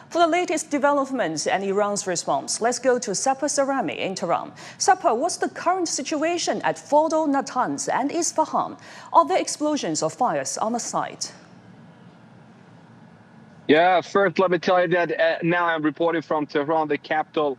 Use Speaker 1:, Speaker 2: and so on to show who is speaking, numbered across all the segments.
Speaker 1: For the latest developments and Iran's response, let's go to Sapar Sarami in Tehran. Sapar, what's the current situation at Fordow, Natanz and Isfahan? Are there explosions or fires on the site?
Speaker 2: Yeah, first let me tell you that now I'm reporting from Tehran, the capital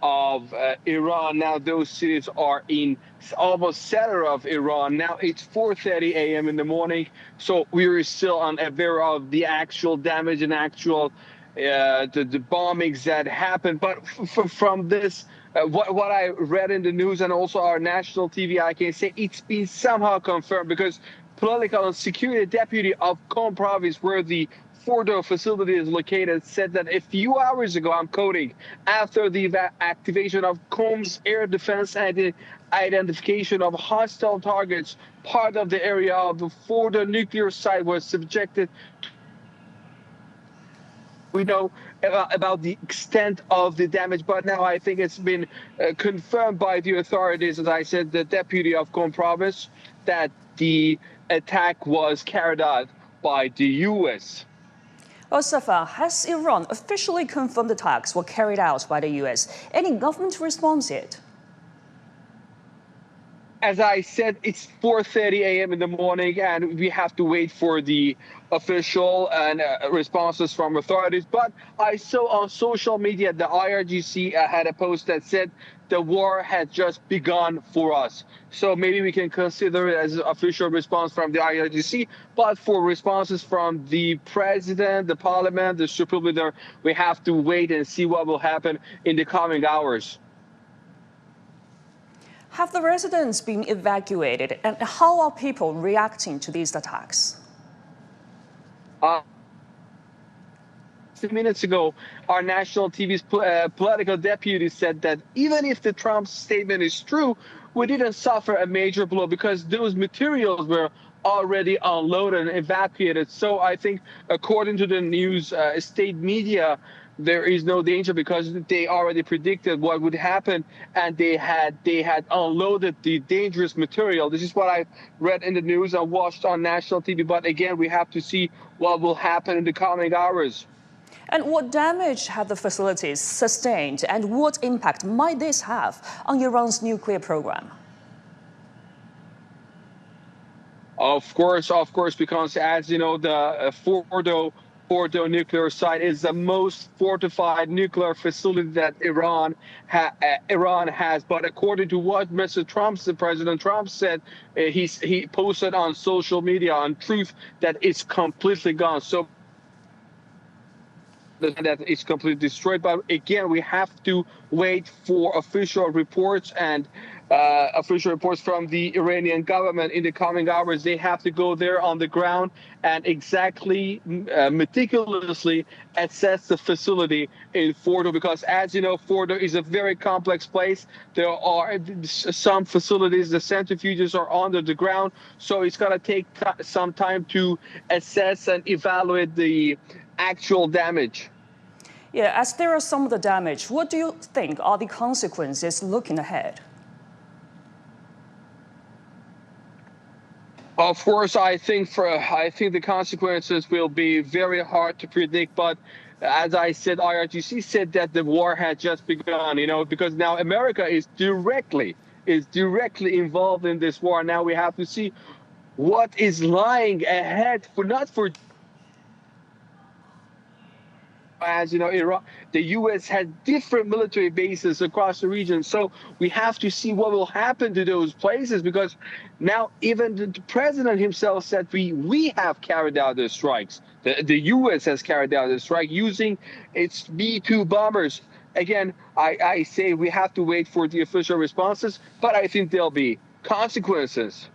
Speaker 2: of Iran. Now those cities are in almost center of Iran. Now it's 4:30 a.m. in the morning, so we are still unaware of the actual damage and actual the bombings that happened. But from this, what I read in the news and also our national TV, I can say it's been somehow confirmed because political and security deputy of Qom province, where the Fordow facility is located, said that a few hours ago, I'm quoting, after the activation of Qom's air defense and the identification of hostile targets, part of the area of the Fordow nuclear site was subjected to. We know about the extent of the damage, but now I think it's been confirmed by the authorities, as I said, the deputy of Qom province, that the attack was carried out by the U.S.
Speaker 1: Sapar, has Iran officially confirmed attacks were carried out by the U.S.? Any government response yet?
Speaker 2: As I said, it's 4:30 a.m. in the morning, and we have to wait for the official and responses from authorities. But I saw on social media the IRGC had a post that said the war had just begun for us. So maybe we can consider it as an official response from the IRGC. But for responses from the president, the parliament, the supreme leader, we have to wait and see what will happen in the coming hours.
Speaker 1: Have the residents been evacuated, and how are people reacting to these attacks?
Speaker 2: A few minutes ago, our national TV's political deputy said that even if the Trump statement is true, we didn't suffer a major blow because those materials were already unloaded and evacuated. So I think, according to the news state media, there is no danger because they already predicted what would happen, and they had unloaded the dangerous material. This is what I read in the news and watched on national TV. But again, we have to see what will happen in the coming hours.
Speaker 1: And what damage have the facilities sustained, and what impact might this have on Iran's nuclear program?
Speaker 2: Of course, because as you know, the Fordow nuclear site is the most fortified nuclear facility that Iran has. But according to what President Trump said, he posted on social media on Truth that it's completely gone. So that it's completely destroyed. But again, we have to wait for official reports and official reports from the Iranian government in the coming hours. They have to go there on the ground and exactly meticulously assess the facility in Fordow, because as you know, Fordow is a very complex place. There are some facilities, the centrifuges are under the ground, so it's going to take some time to assess and evaluate the actual damage.
Speaker 1: Yeah, as there are some of the damage, what do you think are the consequences looking ahead?
Speaker 2: Of course, I think the consequences will be very hard to predict. But as I said, IRGC said that the war had just begun. You know, because now America is directly involved in this war. Now we have to see what is lying ahead for. As you know, the U.S. has different military bases across the region. So we have to see what will happen to those places, because now even the president himself said we have carried out the strikes. The U.S. has carried out the strike using its B-2 bombers. Again, I say we have to wait for the official responses, but I think there'll be consequences.